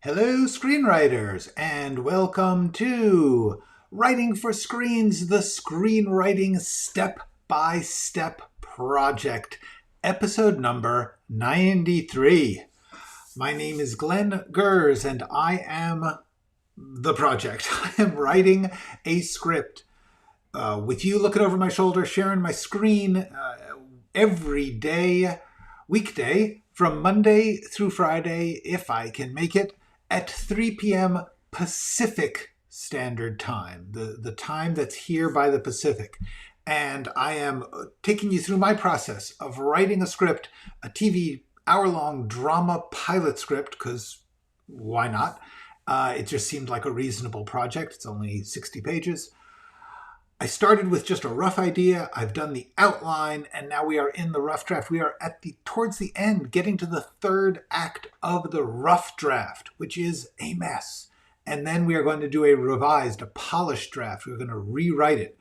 Hello, screenwriters, and welcome to Writing for Screens, the Screenwriting Step-by-Step Project, episode number 93. My name is Glenn Gers, and I am the project. I am writing a script with you looking over my shoulder, sharing my screen every day, weekday, from Monday through Friday, if I can make it, at 3 p.m. Pacific Standard Time, the time that's here by the Pacific. And I am taking you through my process of writing a script, a TV hour-long drama pilot script, because why not? It just seemed like a reasonable project. It's only 60 pages. I started with just a rough idea. I've done the outline, and now we are in the rough draft. We are towards the end, getting to the third act of the rough draft, which is a mess. And then we are going to do a revised, a polished draft. We're going to rewrite it.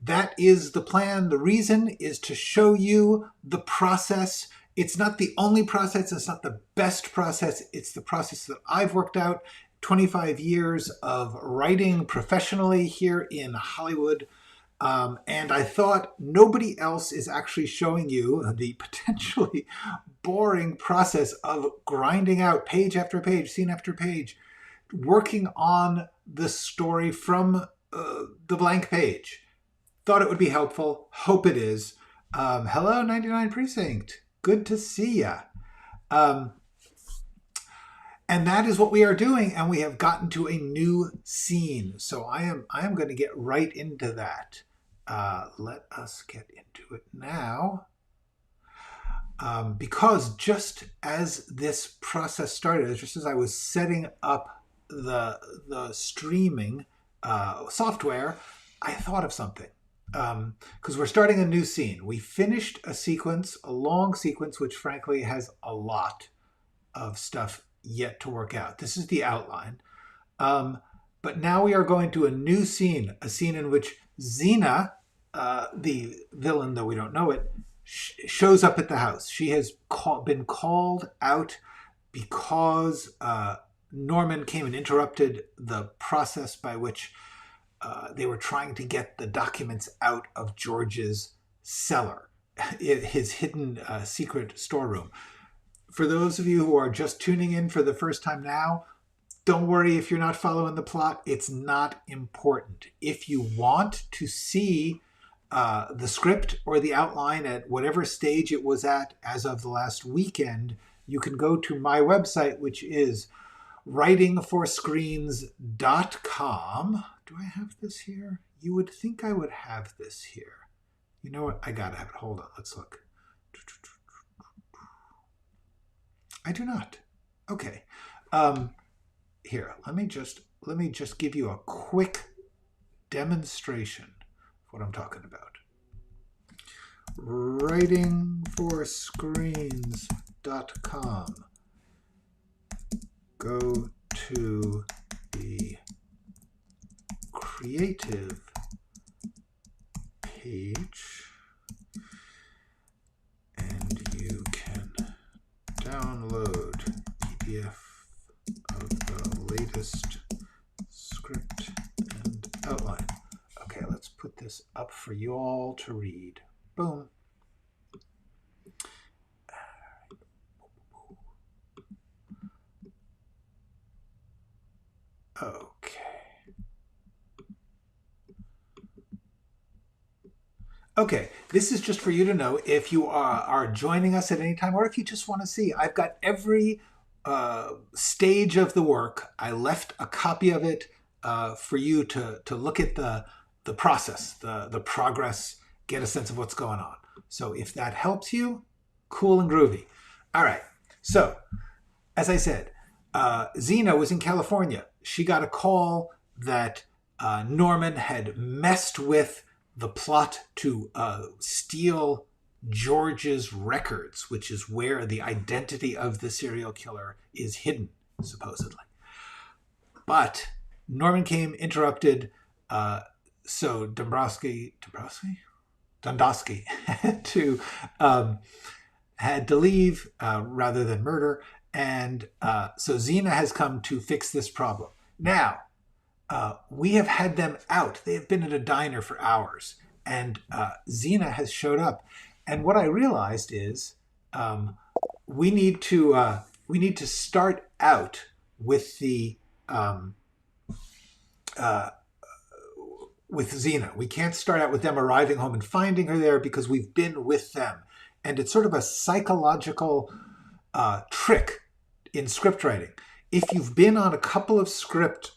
That is the plan. The reason is to show you the process. It's not the only process. It's not the best process. It's the process that I've worked out. 25 years of writing professionally here in Hollywood. And I thought nobody else is actually showing you the potentially boring process of grinding out page after page, scene after page, working on the story from the blank page. Thought it would be helpful. Hope it is. Hello, 99 Precinct. Good to see ya. And that is what we are doing, and we have gotten to a new scene. So I am going to get right into that. Let us get into it now. Because just as this process started, just as I was setting up the streaming software, I thought of something. Because we're starting a new scene. We finished a long sequence, which frankly has a lot of stuff yet to work out. This is the outline. But now we are going to a new scene, a scene in which Xena, the villain, though we don't know it, shows up at the house. She has been called out because Norman came and interrupted the process by which they were trying to get the documents out of George's cellar, his hidden secret storeroom. For those of you who are just tuning in for the first time now, don't worry if you're not following the plot. It's not important. If you want to see the script or the outline at whatever stage it was at as of the last weekend, you can go to my website, which is writingforscreens.com. Do I have this here? You would think I would have this here. You know what? I gotta have it. Hold on. Let's look. I do not. Okay. Here, let me just give you a quick demonstration of what I'm talking about. Writingforscreens.com. Go to the creative page and you can download PDF of the latest script and outline. Okay, let's put this up for you all to read. Boom. Okay. Okay, this is just for you to know if you are joining us at any time or if you just want to see. I've got every stage of the work. I left a copy of it for you to look at the process, the progress, get a sense of what's going on. So if that helps you, cool and groovy. All right, so as I said, Xena was in California. She got a call that Norman had messed with the plot to steal George's records, which is where the identity of the serial killer is hidden, supposedly. But Norman came, interrupted, so Dombrowski had to leave rather than murder, And so Xena has come to fix this problem. Now, we have had them out. They have been at a diner for hours, and Xena has showed up. And what I realized is we need to start out with the with Xena. We can't start out with them arriving home and finding her there because we've been with them, and it's sort of a psychological trick in script writing. If you've been on a couple of scenes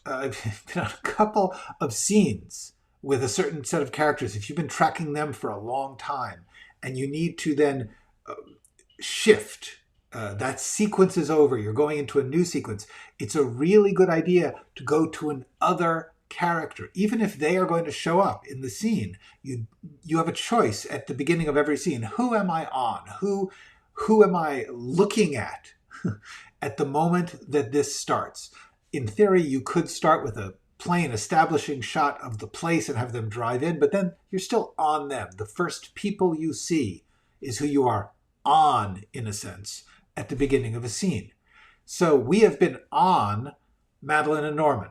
with a certain set of characters, if you've been tracking them for a long time, and you need to then shift, that sequence is over, you're going into a new sequence, it's a really good idea to go to another character. Even if they are going to show up in the scene, you have a choice at the beginning of every scene. Who am I on? Who am I looking at at the moment that this starts? In theory, you could start with a plain establishing shot of the place and have them drive in, but then you're still on them. The first people you see is who you are on, in a sense, at the beginning of a scene. So we have been on Madeline and Norman.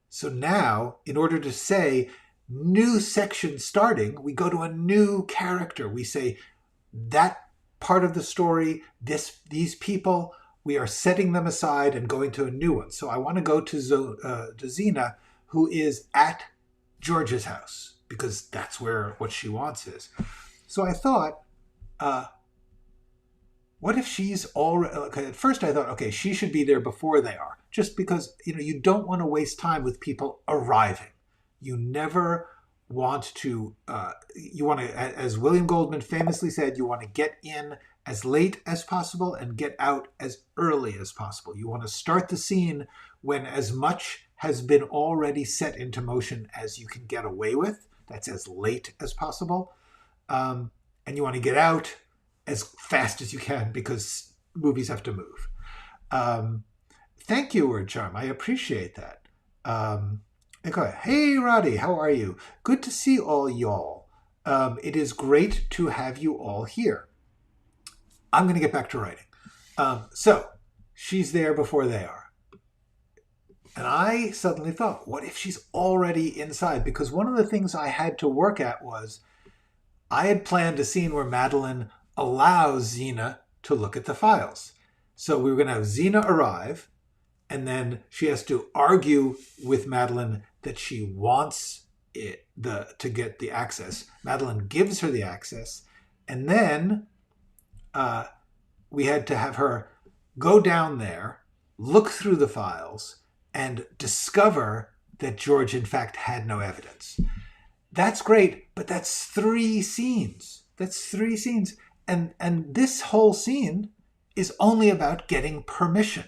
So now, in order to say new section starting, we go to a new character. We say that part of the story, these people, we are setting them aside and going to a new one. So I want to go to Xena, who is at George's house, because that's where what she wants is. So I thought, what if she's already... Okay, at first I thought, okay, she should be there before they are, just because you don't want to waste time with people arriving. You never want to... you want to, as William Goldman famously said, you want to get in as late as possible and get out as early as possible. You want to start the scene when as much has been already set into motion as you can get away with. That's as late as possible. And you want to get out as fast as you can because movies have to move. Thank you, Word Charm. I appreciate that. Hey, Roddy, how are you? Good to see all y'all. It is great to have you all here. I'm going to get back to writing. So she's there before they are. And I suddenly thought, what if she's already inside? Because one of the things I had to work at was I had planned a scene where Madeline allows Xena to look at the files. So we were going to have Xena arrive, and then she has to argue with Madeline that she wants to get the access. Madeline gives her the access, and then we had to have her go down there, look through the files, and discover that George, in fact, had no evidence. That's great, but that's 3 scenes. That's 3 scenes. And this whole scene is only about getting permission.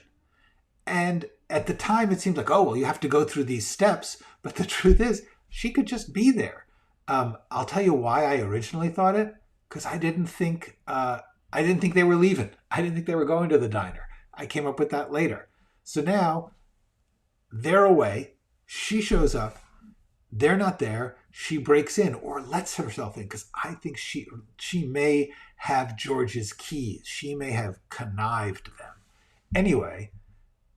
And at the time, it seemed like, oh, well, you have to go through these steps. But the truth is, she could just be there. I'll tell you why I originally thought it. Because I didn't think they were leaving. I didn't think they were going to the diner. I came up with that later. So now they're away. She shows up. They're not there. She breaks in or lets herself in because I think she may have George's keys. She may have connived them. Anyway,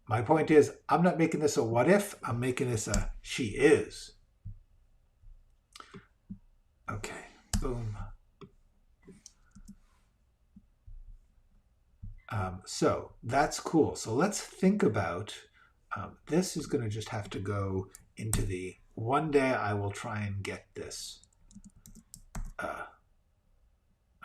my point is I'm not making this a what if. I'm making this a she is. Okay. Boom. So that's cool. So let's think about this is going to just have to go into the one day I will try and get this. All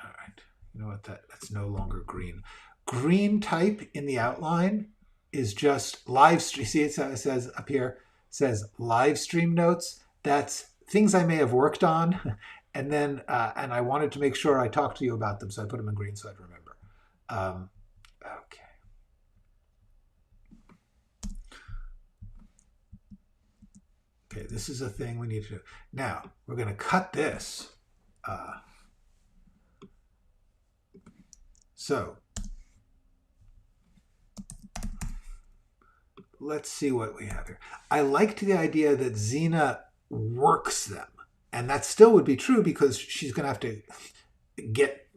right. You know what? That's no longer green. Green type in the outline is just live stream. See, it says up here, says live stream notes. That's things I may have worked on. And then, and I wanted to make sure I talked to you about them. So I put them in green so I'd remember. Okay. Okay, this is a thing we need to do. Now, we're going to cut this. So, let's see what we have here. I liked the idea that Xena works them. And that still would be true because she's going to have to get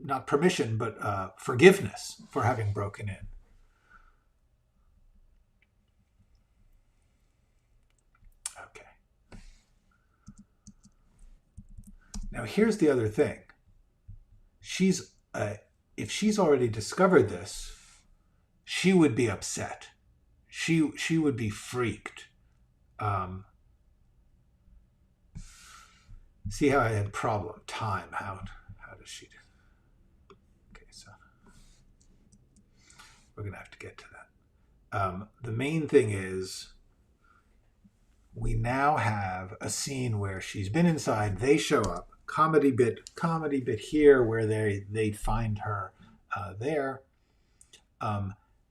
not permission, but forgiveness for having broken in. Okay. Now here's the other thing. If she's already discovered this, she would be upset. She would be freaked. See how I had problem. Time. How does she do? Okay, so we're going to have to get to that. The main thing is we now have a scene where she's been inside. They show up. Comedy bit here where they find her there.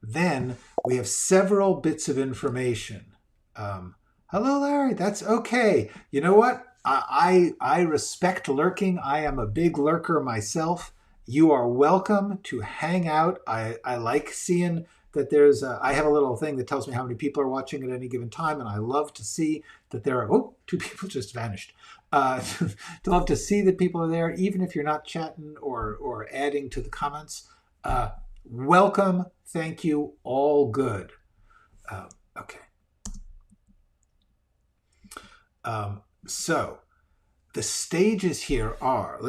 Then we have several bits of information. Hello, Larry. That's okay. You know what? I respect lurking. I am a big lurker myself. You are welcome to hang out. I like seeing that there's I have a little thing that tells me how many people are watching at any given time, and I love to see that there are, two people just vanished. To love to see that people are there, even if you're not chatting or adding to the comments. Welcome. Thank you. All good. Okay. So the stages here are,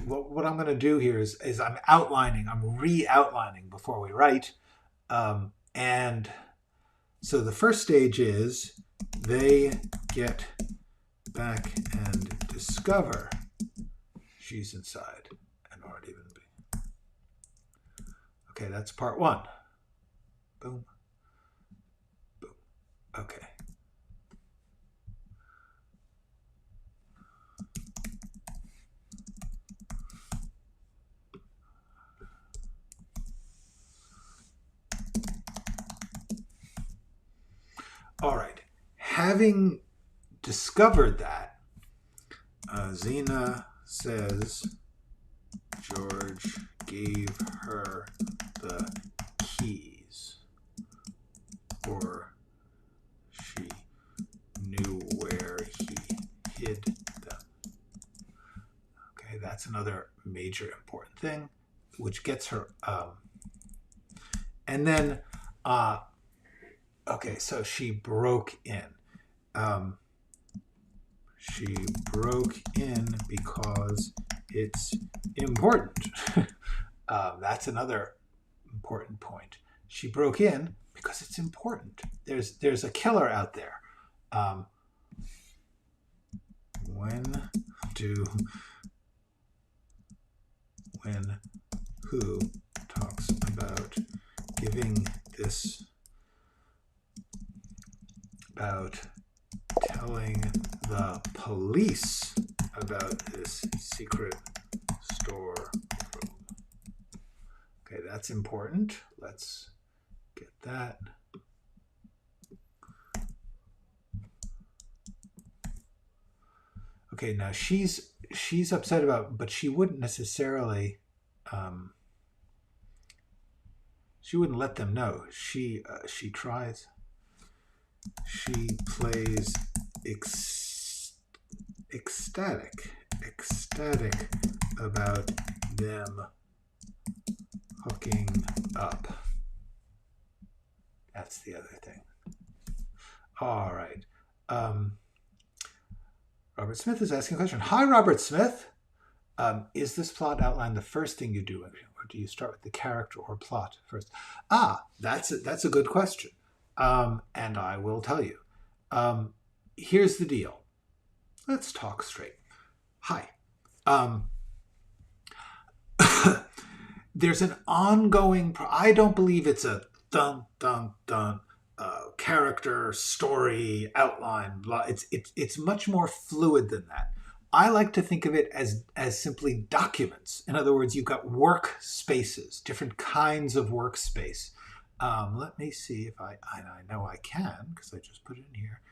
what I'm going to do here is I'm re-outlining before we write. And so the first stage is they get back and discover she's inside and aren't even being. Okay, that's part one. Boom. Boom. Okay. All right. Having discovered that, Xena says George gave her the keys, or she knew where he hid them. Okay, that's another major important thing, which gets her. And then, okay, so she broke in. She broke in because it's important. That's another important point. She broke in because it's important. There's a killer out there. When who talks about giving this, about telling the police about this secret store room. Okay, that's important. Let's get that. Okay, now she's upset about, but she wouldn't necessarily. She wouldn't let them know. She tries. She plays ecstatic about them hooking up. That's the other thing. All right. Robert Smith is asking a question. Hi, Robert Smith. Is this plot outline the first thing you do, or do you start with the character or plot first? That's a good question. And I will tell you. Here's the deal. Let's talk straight. Hi. There's an ongoing. I don't believe it's a dun dun dun character story outline. It's much more fluid than that. I like to think of it as simply documents. In other words, you've got workspaces, different kinds of workspace. Let me see if I know I can, because I just put it in here.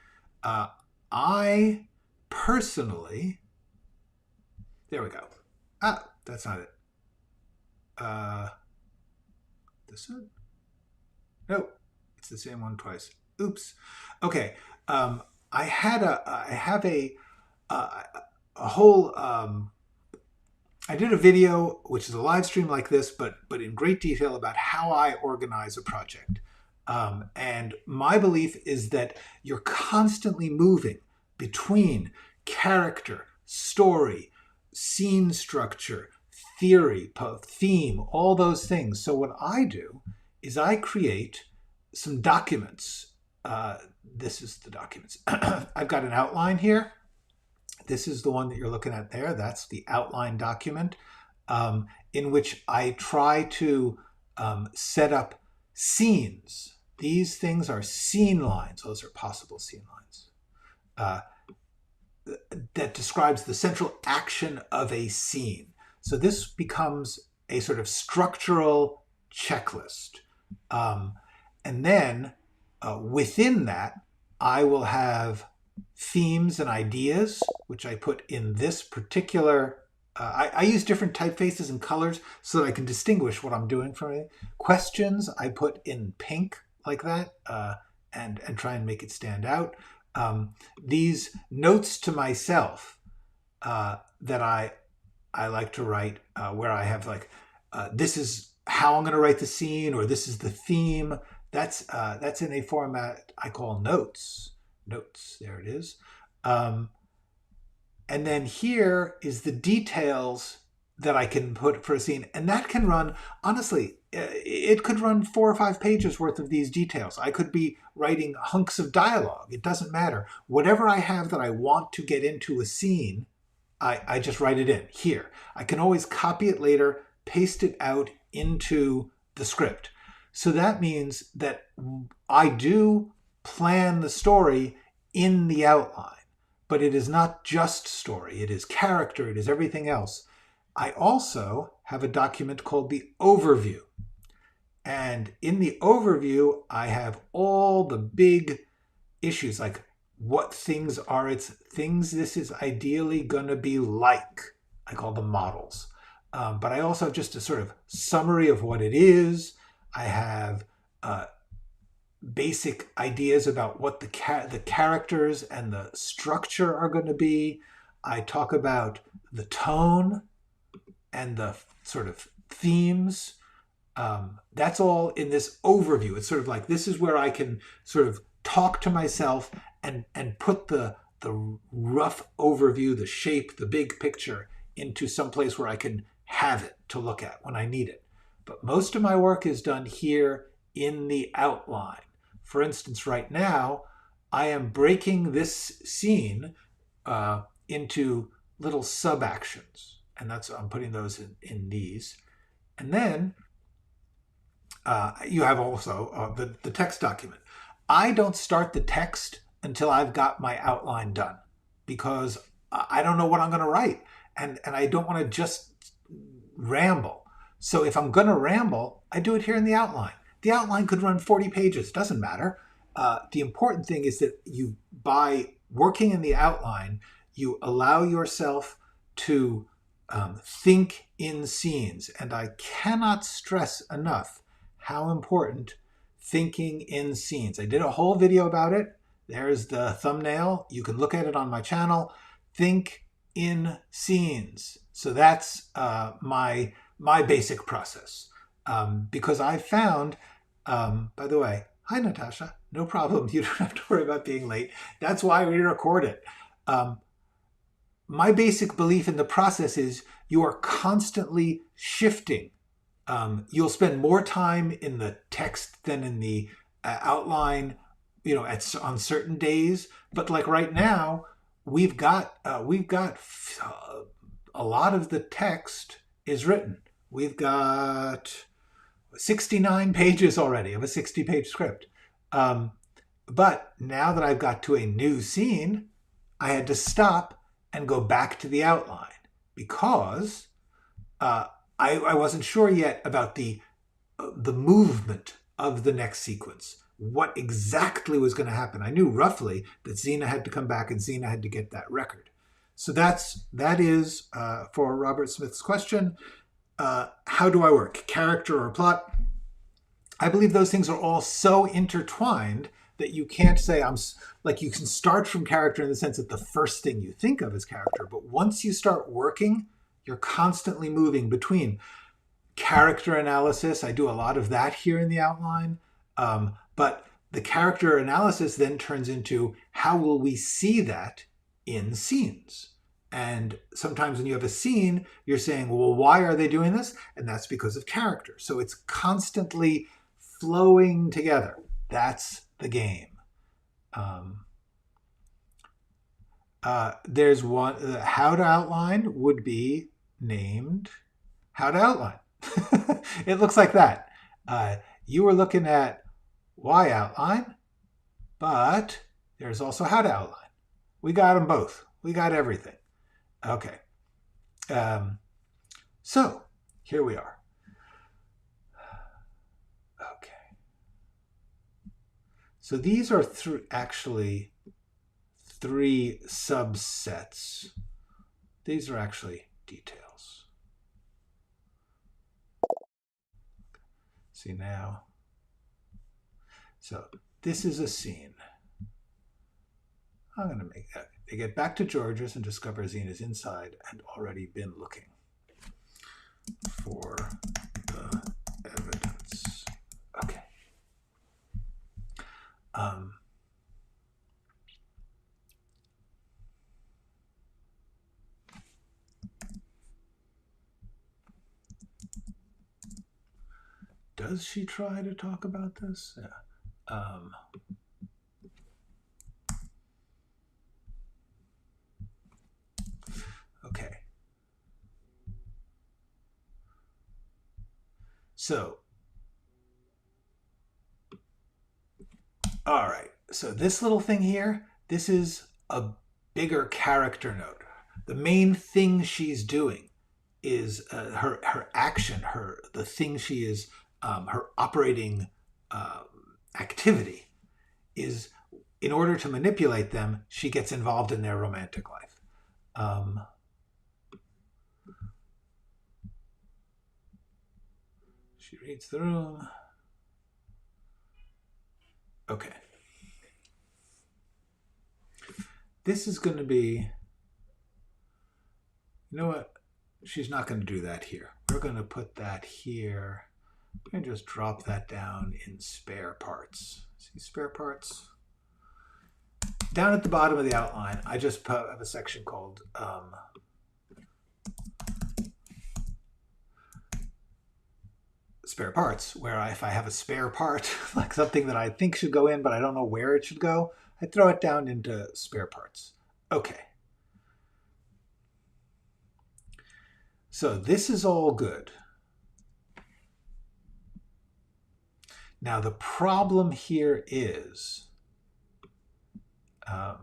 I personally, there we go. That's not it. This one? No, it's the same one twice. Oops. Okay. I have a whole I did a video, which is a live stream like this, but in great detail about how I organize a project. And my belief is that you're constantly moving between character, story, scene structure, theory, theme, all those things. So what I do is I create some documents. This is the documents. I've got an outline here. This is the one that you're looking at there. That's the outline document, in which I try to set up scenes. These things are scene lines. Those are possible scene lines. That describes the central action of a scene. So this becomes a sort of structural checklist. And then within that, I will have themes and ideas, which I put in this particular, I use different typefaces and colors so that I can distinguish what I'm doing from it. Questions I put in pink like that, and try and make it stand out. These notes to myself that I like to write, where I have like, this is how I'm going to write the scene, or this is the theme. That's in a format I call notes. Notes, there it is. And then here is the details that I can put for a scene. And that can run, honestly, it could run 4 or 5 pages worth of these details. I could be writing hunks of dialogue. It doesn't matter. Whatever I have that I want to get into a scene, I just write it in here. I can always copy it later, paste it out into the script. So that means that I do plan the story in the outline, but it is not just story. It is character. It is everything else. I also have a document called the overview. And in the overview, I have all the big issues, like what things are its things this is ideally going to be like. I call them models. But I also have just a sort of summary of what it is. I have basic ideas about what the characters and the structure are going to be. I talk about the tone and the sort of themes. That's all in this overview. It's sort of like, this is where I can sort of talk to myself and put the rough overview, the shape, the big picture into some place where I can have it to look at when I need it. But most of my work is done here in the outline. For instance, right now, I am breaking this scene into little sub-actions. And I'm putting those in these. And then you have also the text document. I don't start the text until I've got my outline done, because I don't know what I'm going to write. And I don't want to just ramble. So if I'm going to ramble, I do it here in the outline. The outline could run 40 pages. Doesn't matter. The important thing is that by working in the outline, you allow yourself to think in scenes. And I cannot stress enough how important thinking in scenes. I did a whole video about it. There's the thumbnail. You can look at it on my channel. Think in scenes. So that's my basic process. Because I found, by the way, hi Natasha, no problem. You don't have to worry about being late. That's why we record it. My basic belief in the process is you are constantly shifting. You'll spend more time in the text than in the outline, on certain days. But like right now, we've got a lot of the text is written. We've got 69 pages already of a 60-page script. But now that I've got to a new scene, I had to stop and go back to the outline because I wasn't sure yet about the movement of the next sequence. What exactly was going to happen? I knew roughly that Xena had to come back and Xena had to get that record. So that is for Robert Smith's question. How do I work? Character or plot? I believe those things are all so intertwined that you can't say you can start from character in the sense that the first thing you think of is character, but once you start working, You're constantly moving between character analysis. I do a lot of that here in the outline. But the character analysis then turns into how will we see that in scenes? And sometimes when you have a scene, you're saying, well, why are they doing this? And that's because of character. So it's constantly flowing together. That's the game. There's one, how to outline would be named how to outline. It looks like that. You were looking at why outline, but there's also how to outline. We got them both. We got everything. Okay. So here we are. Okay. So these are actually three subsets. These are actually details. See now. So this is a scene. I'm going to make that. They get back to George's and discover Zine is inside and already been looking for the evidence. Okay. Does she try to talk about this? Yeah. Okay. So, all right. So this little thing here, this is a bigger character note. The main thing she's doing is her action, the thing she is, her operating activity is, in order to manipulate them, she gets involved in their romantic life. She reads the room. Okay. This is going to be, you know what? She's not going to do that here. We're going to put that here. I'm going to just drop that down in spare parts. See spare parts? Down at the bottom of the outline, I just have a section called spare parts, where if I have a spare part, like something that I think should go in, but I don't know where it should go, I throw it down into spare parts. Okay. So this is all good. Now the problem here is that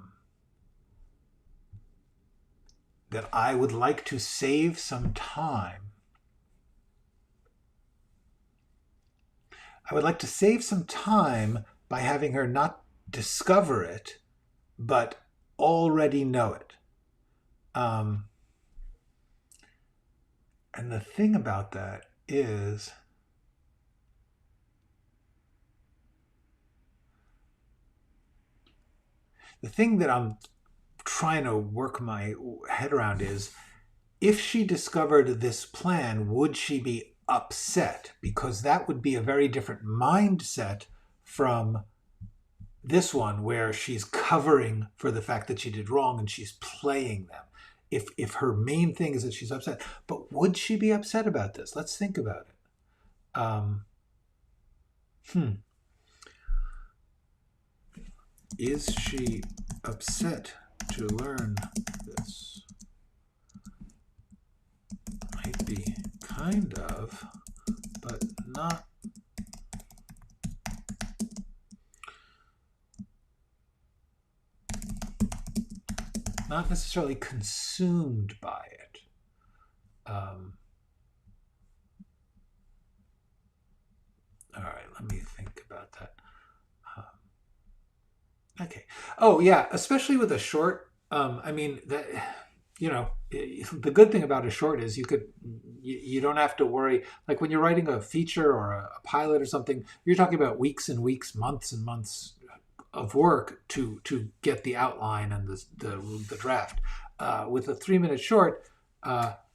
I would like to save some time. I would like to save some time by having her not discover it, but already know it. And the thing about that is the thing that I'm trying to work my head around is, if she discovered this plan, would she be upset? Because that would be a very different mindset from this one, where she's covering for the fact that she did wrong and she's playing them. If her main thing is that she's upset, but would she be upset about this? Let's think about it. Is she upset to learn this? Might be kind of, but not. Not necessarily consumed by it. All right, let me think about that. Okay. Oh, yeah, especially with a short. I mean, that, you know, the good thing about a short is you don't have to worry. Like when you're writing a feature or a pilot or something, you're talking about weeks and weeks, months and months of work to get the outline and the draft. With a 3-minute short,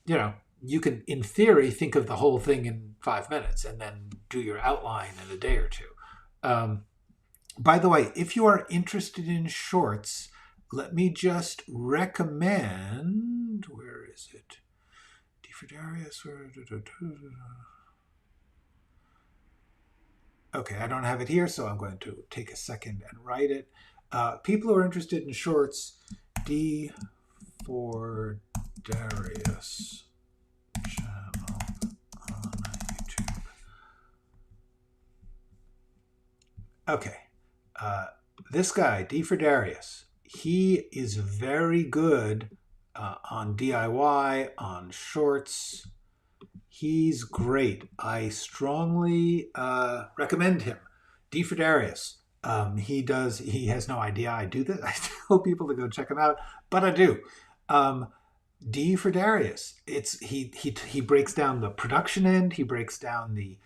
you can, in theory, think of the whole thing in 5 minutes and then do your outline in a day or two. By the way, if you are interested in shorts, let me just recommend, where is it? D for Darius. Okay, I don't have it here, so I'm going to take a second and write it. People who are interested in shorts, D for Darius channel on YouTube. Okay, this guy, D for Darius, he is very good on DIY, on shorts. He's great. I strongly recommend him. D for Darius. He has no idea I do this. I tell people to go check him out, but I do. D for Darius. He breaks down the production end. He breaks down he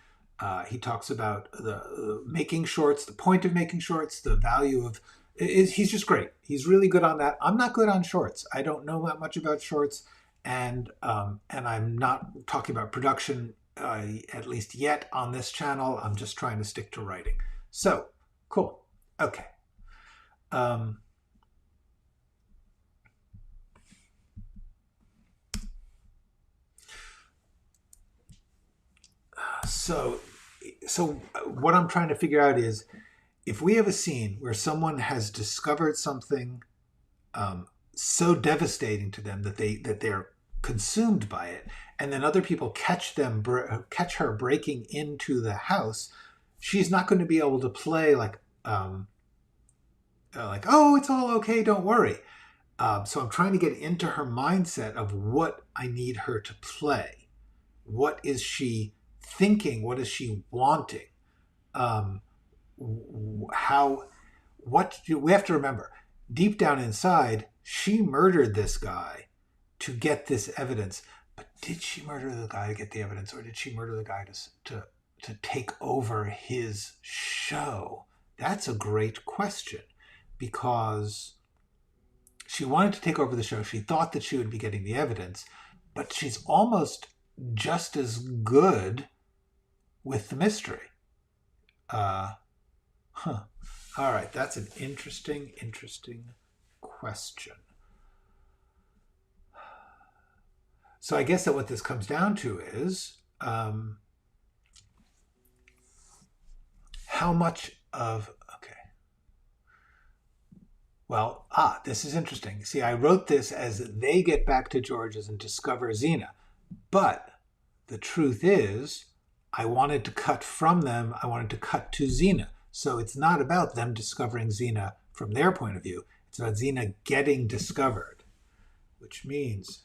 talks about the making shorts, the point of making shorts, the value of. He's just great. He's really good on that. I'm not good on shorts. I don't know that much about shorts, and I'm not talking about production at least yet on this channel. I'm just trying to stick to writing. So cool. Okay. So what I'm trying to figure out is, if we have a scene where someone has discovered something so devastating to them that they're consumed by it, and then other people catch her breaking into the house, she's not going to be able to play like oh, it's all okay, don't worry. So I'm trying to get into her mindset of what I need her to play. What is she thinking? What is she wanting? We have to remember, deep down inside, she murdered this guy to get this evidence. But did she murder the guy to get the evidence, or did she murder the guy to take over his show? That's a great question, because she wanted to take over the show. She thought that she would be getting the evidence, but she's almost just as good with the mystery. All right, that's an interesting question. So I guess that what this comes down to is how much of, this is interesting. See, I wrote this as they get back to George's and discover Xena, but the truth is, I wanted to cut from them. I wanted to cut to Xena. So it's not about them discovering Xena from their point of view. It's about Xena getting discovered, which means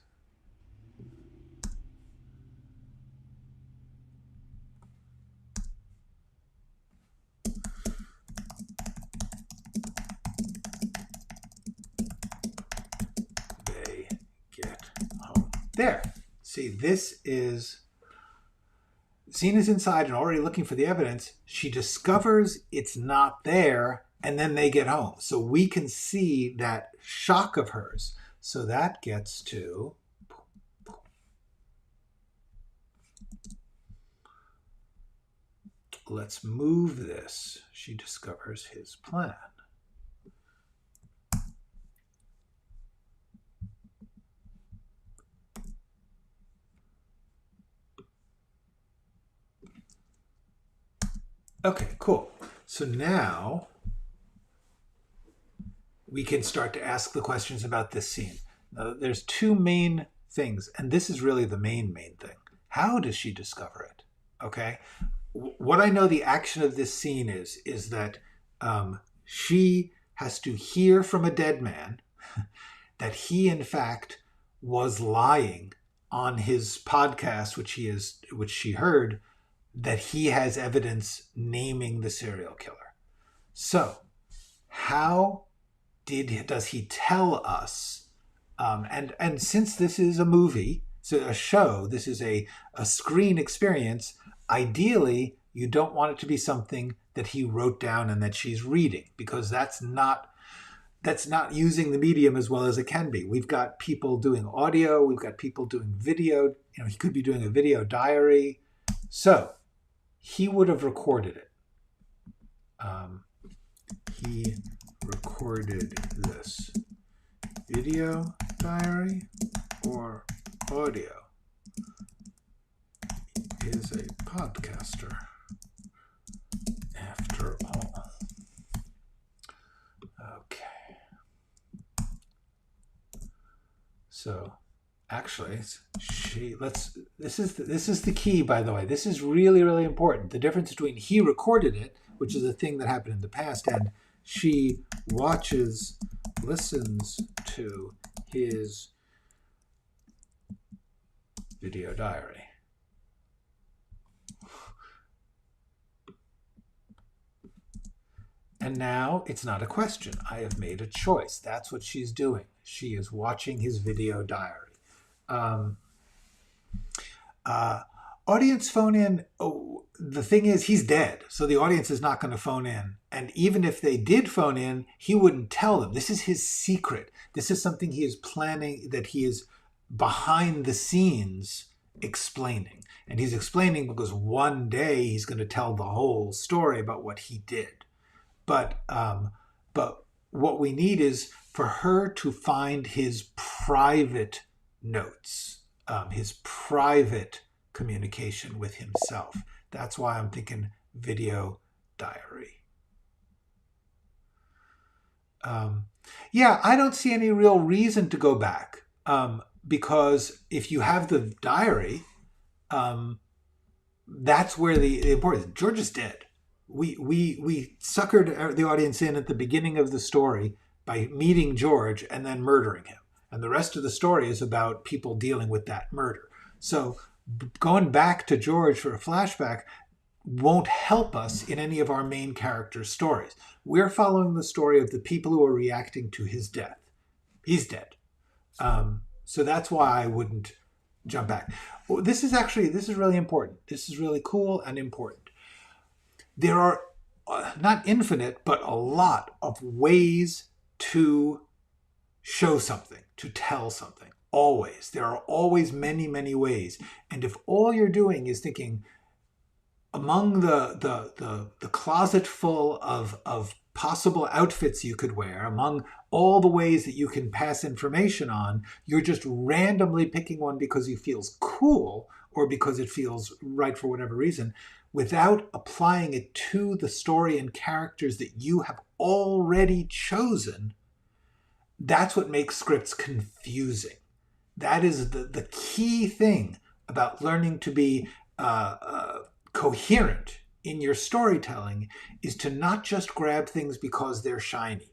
they get home. There. See, this is Xena's inside and already looking for the evidence. She discovers it's not there, and then they get home. So we can see that shock of hers. So that gets to, let's move this. She discovers his plan. Okay, cool. So now we can start to ask the questions about this scene. Now, there's two main things, and this is really the main thing. How does she discover it? Okay. What I know the action of this scene is that she has to hear from a dead man that he, in fact, was lying on his podcast, which she heard, that he has evidence naming the serial killer. So how does he tell us? And since this is a movie, so a show, this is a screen experience, ideally you don't want it to be something that he wrote down and that she's reading, because that's not that's not using the medium as well as it can be. We've got people doing audio. We've got people doing video. He could be doing a video diary. So he would have recorded it. He recorded this video diary or audio. He is a podcaster after all. Okay. So actually, this is the key, by the way. This is really, really important. The difference between he recorded it, which is a thing that happened in the past, and she listens to his video diary. And now it's not a question. I have made a choice. That's what she's doing. She is watching his video diary. Audience phone in. Oh, the thing is, he's dead. So the audience is not going to phone in. And even if they did phone in, he wouldn't tell them. This is his secret. This is something he is planning, that he is behind the scenes explaining. And he's explaining because one day he's going to tell the whole story about what he did. But what we need is for her to find his private notes, his private communication with himself. That's why I'm thinking video diary. Yeah, I don't see any real reason to go back, because if you have the diary, that's where the important. George is dead. We suckered the audience in at the beginning of the story by meeting George and then murdering him. And the rest of the story is about people dealing with that murder. So going back to George for a flashback won't help us in any of our main character stories. We're following the story of the people who are reacting to his death. He's dead. So that's why I wouldn't jump back. This is really important. This is really cool and important. There are not infinite, but a lot of ways to show something, to tell something. Always. There are always many, many ways. And if all you're doing is thinking, among the closet full of possible outfits you could wear, among all the ways that you can pass information on, you're just randomly picking one because it feels cool or because it feels right for whatever reason, without applying it to the story and characters that you have already chosen. That's what makes scripts confusing. That is the key thing about learning to be coherent in your storytelling, is to not just grab things because they're shiny.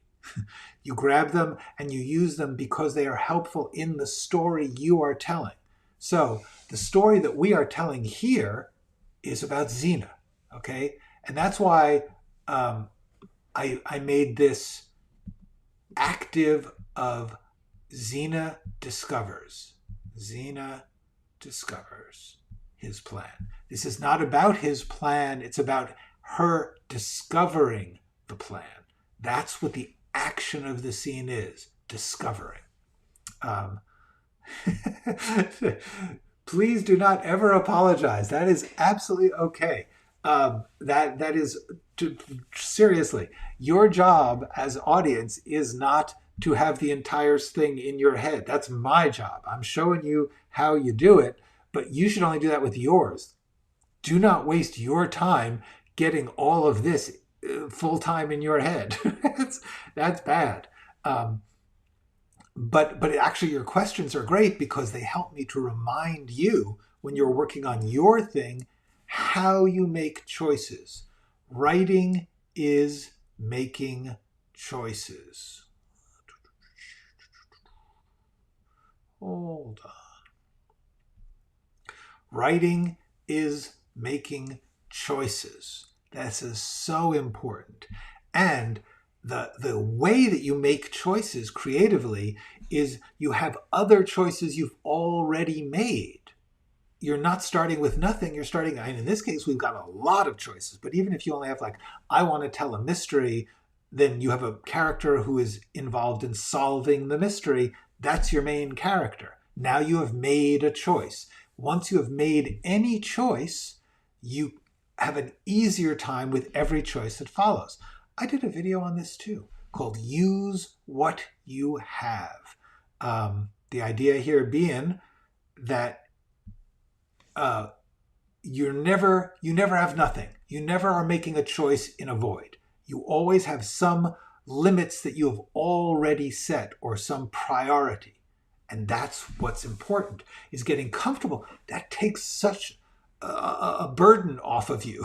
You grab them and you use them because they are helpful in the story you are telling. So the story that we are telling here is about Xena, okay? And that's why I made this active of Xena discovers. Xena discovers his plan. This is not about his plan. It's about her discovering the plan. That's what the action of the scene is, discovering. Please do not ever apologize. That is absolutely okay. That is, seriously, your job as audience is not to have the entire thing in your head. That's my job. I'm showing you how you do it, but you should only do that with yours. Do not waste your time getting all of this full time in your head. That's bad. But actually your questions are great because they help me to remind you when you're working on your thing how you make choices. Writing is making choices. Hold on. Writing is making choices. This is so important. And the way that you make choices creatively is you have other choices you've already made. You're not starting with nothing. You're starting, and in this case, we've got a lot of choices. But even if you only have I want to tell a mystery then you have a character who is involved in solving the mystery. That's your main character. Now you have made a choice. Once you have made any choice, you have an easier time with every choice that follows. I did a video on this too, called Use What You Have. The idea here being that you never have nothing. You never are making a choice in a void. You always have some limits that you have already set or some priority. And that's what's important, is getting comfortable. That takes such a burden off of you.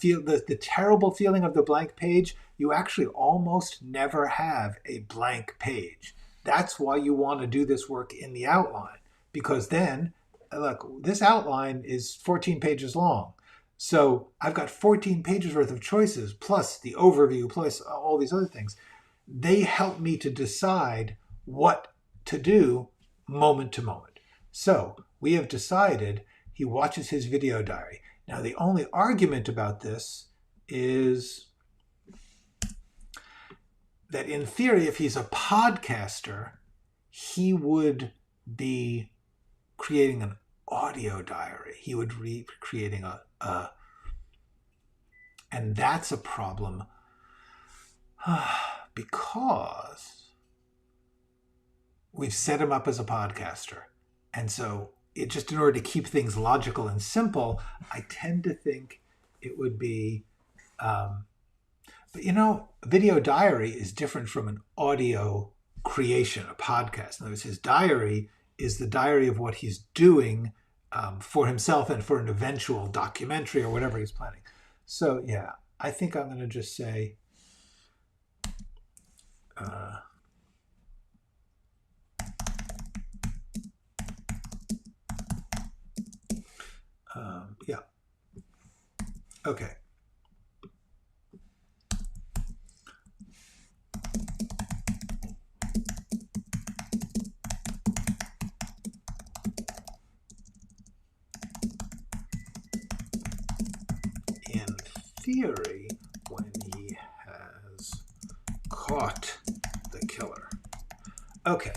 The terrible feeling of the blank page, you actually almost never have a blank page. That's why you want to do this work in the outline, because then, look, this outline is 14 pages long. So I've got 14 pages worth of choices, plus the overview, plus all these other things. They help me to decide what to do moment to moment. So we have decided he watches his video diary. Now, the only argument about this is that in theory, if he's a podcaster, he would be creating an audio diary. He would be creating and that's a problem because we've set him up as a podcaster. And so it just, in order to keep things logical and simple, I tend to think it would be, but you know, a video diary is different from an audio creation, a podcast. In other words, his diary is the diary of what he's doing for himself and for an eventual documentary or whatever he's planning. So yeah, I think I'm going to just say, yeah. Okay. In theory, when he has caught the killer. Okay.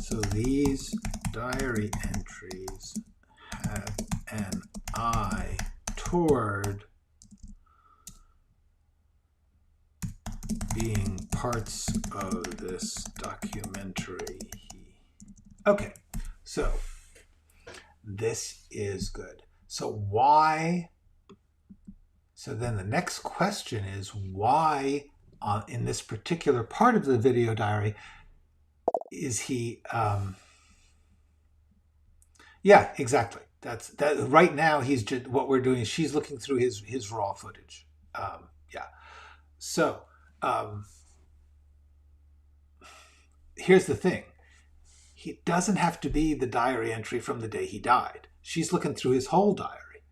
So these diary entries have an eye toward being parts of this documentary. Okay, so this is good. So why? So then the next question is why in this particular part of the video diary is he yeah, exactly. That's right now he's just, what we're doing is she's looking through his raw footage. Yeah. So here's the thing. He doesn't have to be the diary entry from the day he died. She's looking through his whole diary.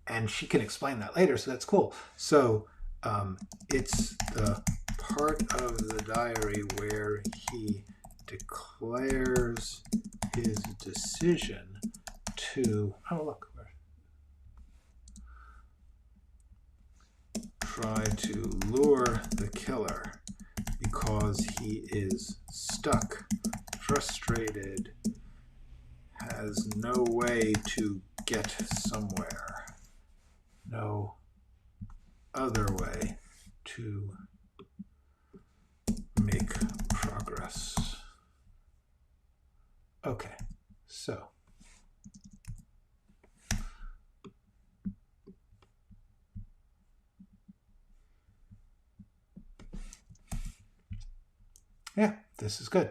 And she can explain that later, so that's cool. So it's the part of the diary where he declares his decision to, oh look, try to lure the killer because he is stuck, frustrated, has no way to get somewhere, no other way to make progress. Okay, so yeah, this is good.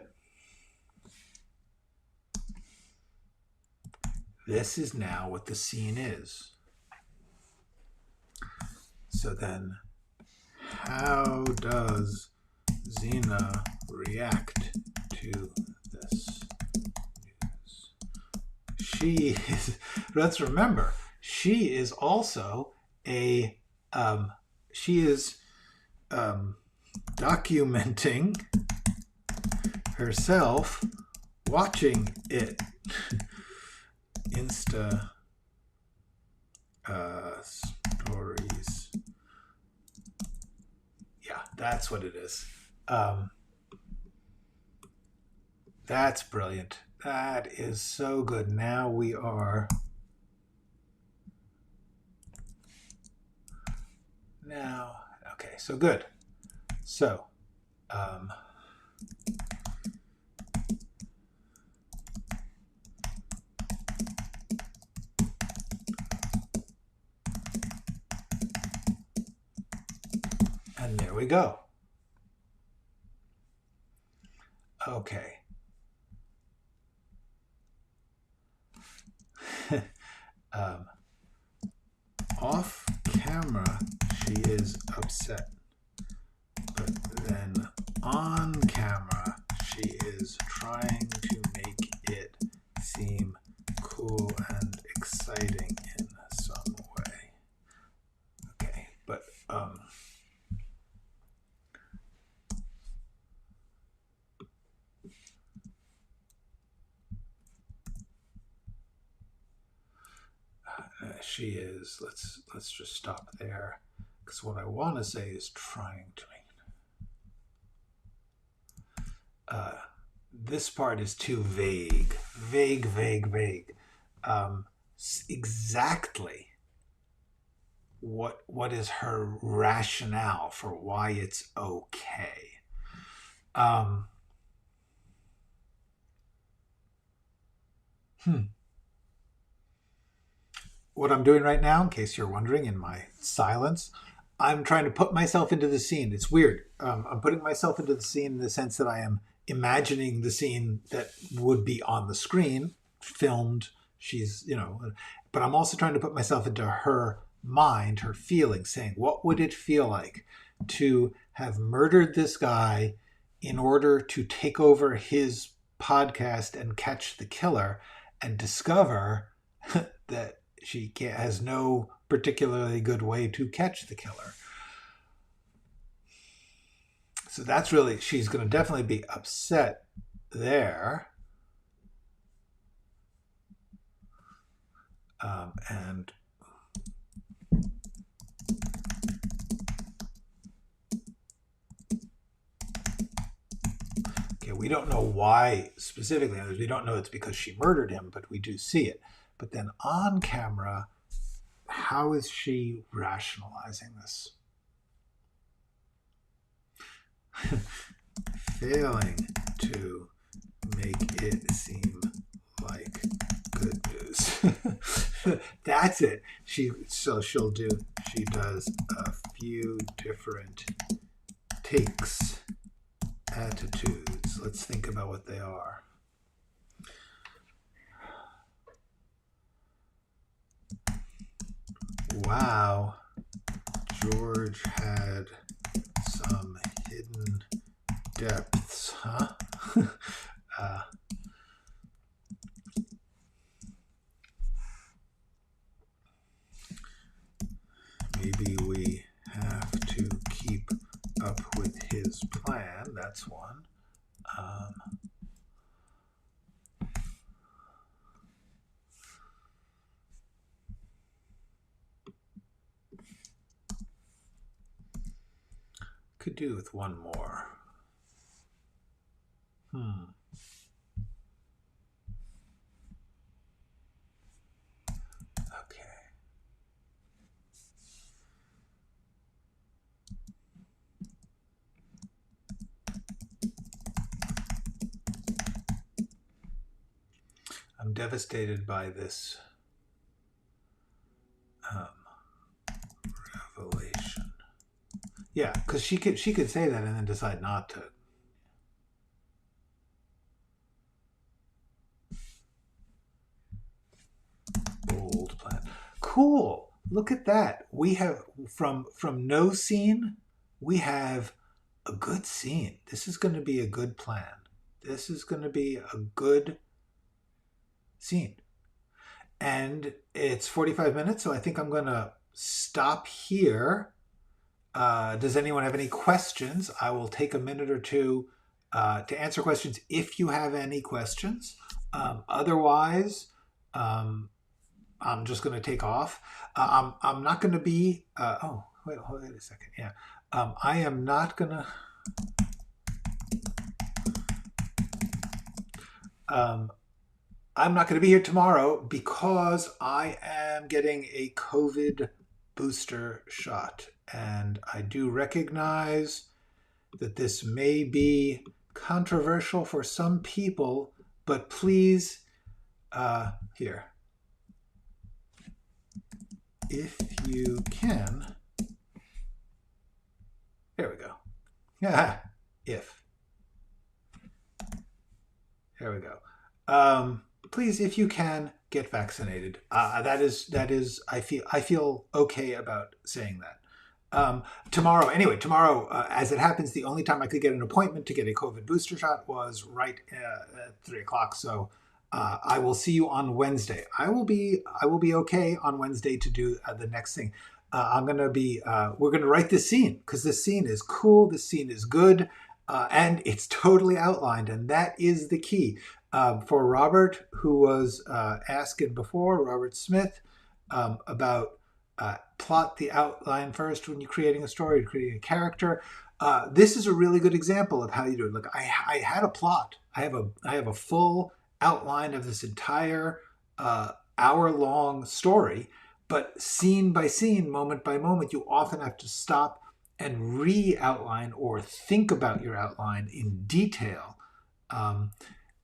This is now what the scene is. So then, how does Xena react to this news? She is, let's remember, she is also a, she is documenting herself watching it. Insta Stories. Yeah, that's what it is. That's brilliant. That is so good. Now we are... Now, okay, so good. So, and there we go. Okay. Off camera, she is upset. But then on camera, she is trying to make it seem cool and exciting in some way. Okay, but she is. Let's just stop there, because what I want to say is trying to make. This part is too vague. Vague. Exactly what is her rationale for why it's okay? What I'm doing right now, in case you're wondering, in my silence, I'm trying to put myself into the scene. It's weird. I'm putting myself into the scene in the sense that I am imagining the scene that would be on the screen, filmed. She's, but I'm also trying to put myself into her mind, her feelings, saying, what would it feel like to have murdered this guy in order to take over his podcast and catch the killer, and discover that she has no particularly good way to catch the killer. So that's really, she's going to definitely be upset there. And okay, we don't know why specifically. We don't know it's because she murdered him, but we do see it. But then on camera, how is she rationalizing this? Failing to make it seem like good news. That's it. She does a few different takes, attitudes. Let's think about what they are. Wow, George had some hidden depths, huh? Maybe we have to keep up with his plan. That's one. Could do with one more. Okay. I'm devastated by this revelation. Yeah, because she could say that and then decide not to. Bold plan. Cool. Look at that. We have from no scene, we have a good scene. This is going to be a good plan. This is going to be a good scene. And it's 45 minutes, so I think I'm going to stop here. Does anyone have any questions? I will take a minute or two to answer questions if you have any questions. Otherwise, I'm just going to take off. I'm not going to be. Oh, wait a second. Yeah, I am not going to. I'm not going to be here tomorrow because I am getting a COVID booster shot, and I do recognize that this may be controversial for some people, but please, here, if you can, there we go. Yeah, if. There we go. Please, if you can, get vaccinated. That is. I feel okay about saying that. Tomorrow, as it happens, the only time I could get an appointment to get a COVID booster shot was right at 3 o'clock. So I will see you on Wednesday. I will be okay on Wednesday to do the next thing. We're gonna write this scene because this scene is cool. This scene is good. And it's totally outlined, and that is the key. For Robert, who was asking before, Robert Smith, about plot the outline first when you're creating a story, you're creating a character. This is a really good example of how you do it. Look, I had a plot. I have a full outline of this entire hour-long story, but scene by scene, moment by moment, you often have to stop and re-outline or think about your outline in detail.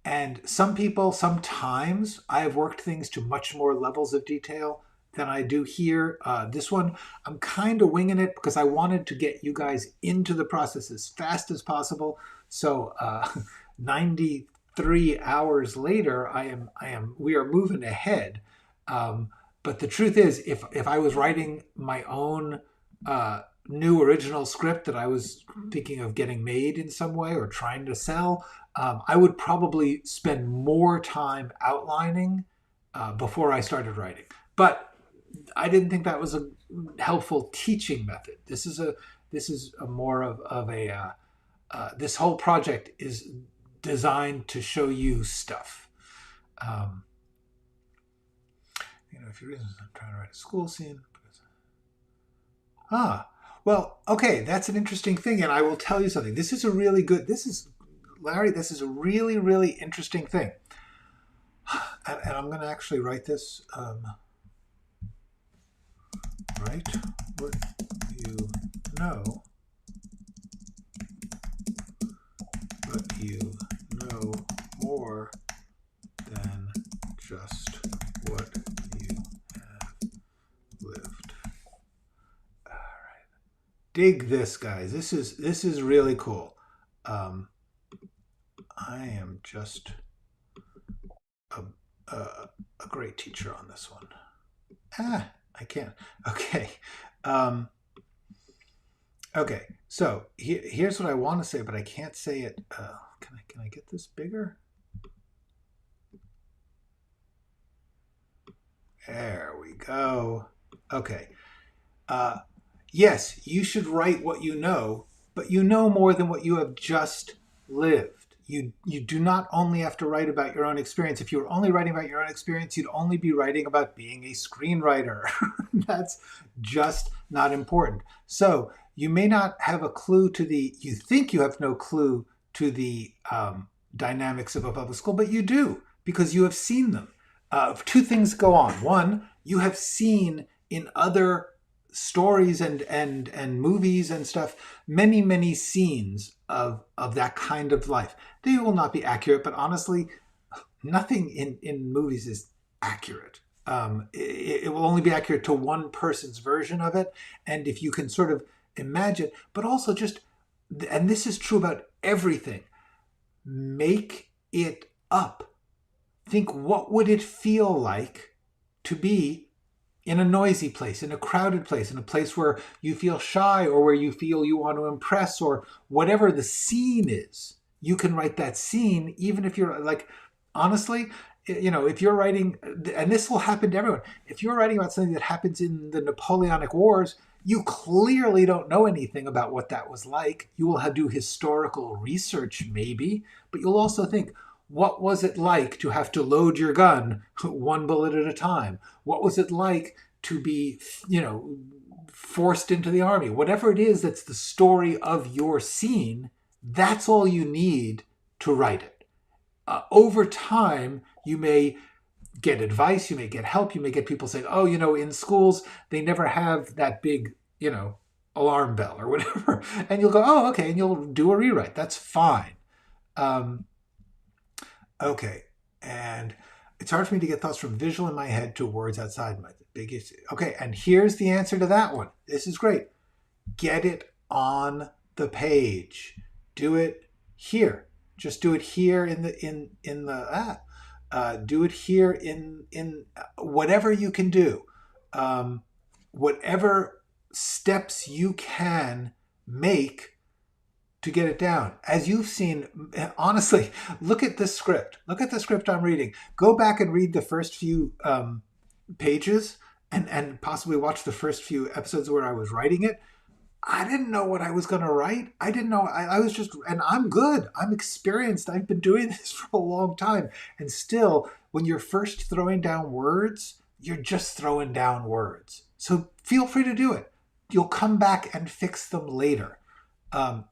And sometimes I have worked things to much more levels of detail than I do here. This one, I'm kind of winging it because I wanted to get you guys into the process as fast as possible. So 93 hours later, we are moving ahead. But the truth is, if I was writing my own new original script that I was thinking of getting made in some way or trying to sell, I would probably spend more time outlining before I started writing. But I didn't think that was a helpful teaching method. This is a more of a this whole project is designed to show you stuff. If your reasons, I'm trying to write a school scene. Well, okay, that's an interesting thing, and I will tell you something. Larry, this is a really, really interesting thing. And I'm going to actually write this. Write what you know, but you know more than just what you have lived. Dig this, guys. This is really cool. I am just a great teacher on this one. I can't. Okay. Okay. So here's what I want to say, but I can't say it. Can I get this bigger? There we go. Okay. Yes, you should write what you know, but you know more than what you have just lived. You do not only have to write about your own experience. If you were only writing about your own experience, you'd only be writing about being a screenwriter. That's just not important. So you may not have a clue you think you have no clue to the dynamics of a public school, but you do because you have seen them. Two things go on. One, you have seen in other stories and movies and stuff, many scenes of that kind of life. They will not be accurate, but honestly, nothing in movies is accurate. It will only be accurate to one person's version of it. And if you can sort of imagine, but also just, and this is true about everything, make it up. Think, what would it feel like to be in a noisy place, in a crowded place, in a place where you feel shy or where you feel you want to impress, or whatever the scene is. You can write that scene even if you're like, honestly, if you're writing, and this will happen to everyone, if you're writing about something that happens in the Napoleonic Wars, you clearly don't know anything about what that was like. You will do historical research maybe, but you'll also think, What was it like to have to load your gun one bullet at a time? What was it like to be, forced into the army? Whatever it is that's the story of your scene, that's all you need to write it. Over time, you may get advice, you may get help, you may get people saying, oh, in schools, they never have that big, alarm bell or whatever. And you'll go, oh, okay, and you'll do a rewrite. That's fine. Okay, and it's hard for me to get thoughts from visual in my head to words outside my big issue. Okay, and here's the answer to that one. This is great. Get it on the page. Do it here. Just do it here in the do it here in whatever you can do. Whatever steps you can make to get it down. As you've seen, honestly, look at this script. Look at the script I'm reading. Go back and read the first few pages and possibly watch the first few episodes where I was writing it. I didn't know what I was going to write. I didn't know. I was just, and I'm good. I'm experienced. I've been doing this for a long time. And still, when you're first throwing down words, you're just throwing down words. So feel free to do it. You'll come back and fix them later.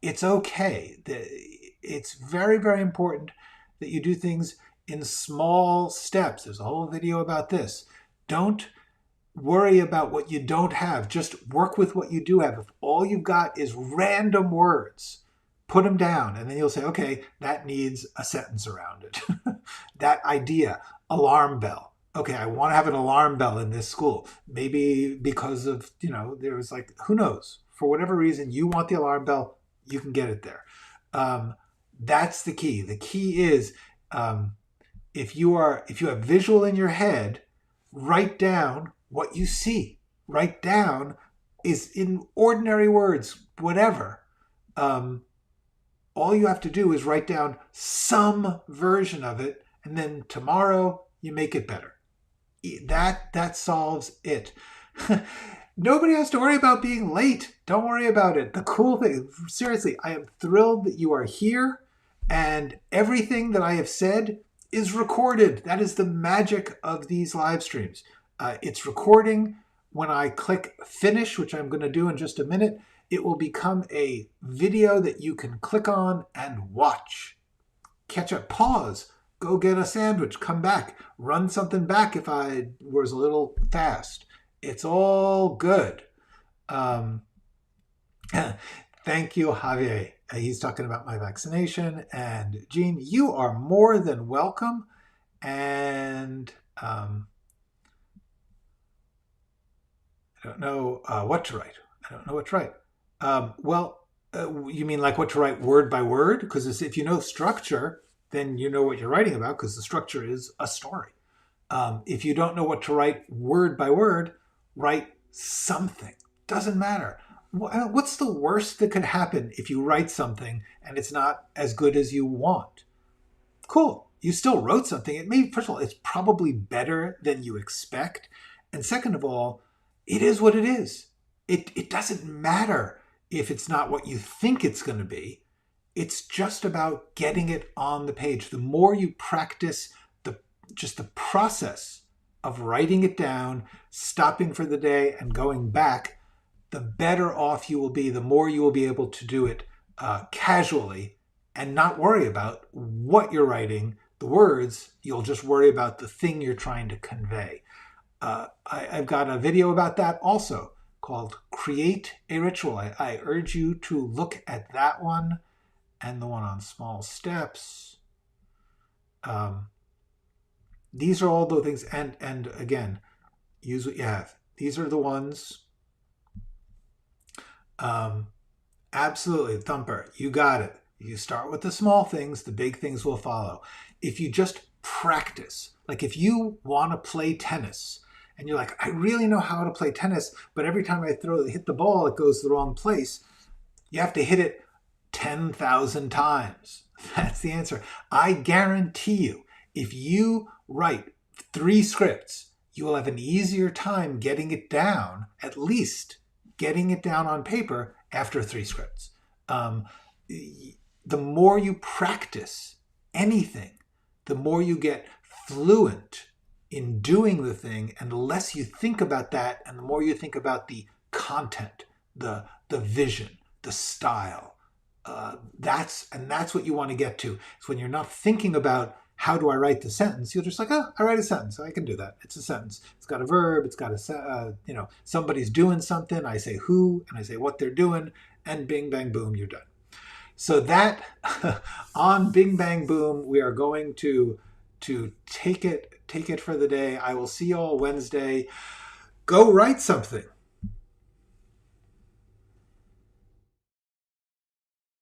It's okay. It's very, very important that you do things in small steps. There's a whole video about this. Don't worry about what you don't have. Just work with what you do have. If all you've got is random words, put them down, and then you'll say, okay, that needs a sentence around it. That idea, alarm bell. Okay, I want to have an alarm bell in this school. Maybe because of, there was who knows? For whatever reason, you want the alarm bell, you can get it there. That's the key. The key is if you have visual in your head, write down what you see. Write down is in ordinary words, whatever. All you have to do is write down some version of it, and then tomorrow you make it better. That solves it. Nobody has to worry about being late. Don't worry about it. The cool thing, seriously, I am thrilled that you are here, and everything that I have said is recorded. That is the magic of these live streams. It's recording. When I click finish, which I'm going to do in just a minute, it will become a video that you can click on and watch. Catch up, pause, go get a sandwich, come back, run something back if I was a little fast. It's all good. Thank you, Javier. He's talking about my vaccination. And Jean, you are more than welcome. And I don't know what to write. I don't know what to write. You mean like what to write word by word? Because if you know structure, then you know what you're writing about, because the structure is a story. If you don't know what to write word by word, write something. Doesn't matter. What's the worst that could happen if you write something and it's not as good as you want? Cool. You still wrote something. First of all, it's probably better than you expect. And second of all, it is what it is. It doesn't matter if it's not what you think it's going to be. It's just about getting it on the page. The more you practice just the process of writing it down, stopping for the day and going back, the better off you will be, the more you will be able to do it casually and not worry about what you're writing, the words. You'll just worry about the thing you're trying to convey. I've got a video about that also called Create a Ritual. I urge you to look at that one and the one on small steps. These are all the things, and again, use what you have. These are the ones. Absolutely, Thumper, you got it. You start with the small things, the big things will follow. If you just practice, like if you want to play tennis, and you're like, I really know how to play tennis, but every time I hit the ball, it goes the wrong place. You have to hit it 10,000 times. That's the answer. I guarantee you, if you write 3 scripts, you will have an easier time getting it down, at least getting it down on paper after 3 scripts. The more you practice anything, the more you get fluent in doing the thing, and the less you think about that, and the more you think about the content, the vision, the style. That's what you want to get to. It's when you're not thinking about how do I write the sentence, you're just like, oh, I write a sentence. I can do that. It's a sentence. It's got a verb. It's got a, somebody's doing something. I say who, and I say what they're doing, and bing, bang, boom, you're done. So that, on Bing, Bang, Boom, we are going to take it for the day. I will see you all Wednesday. Go write something.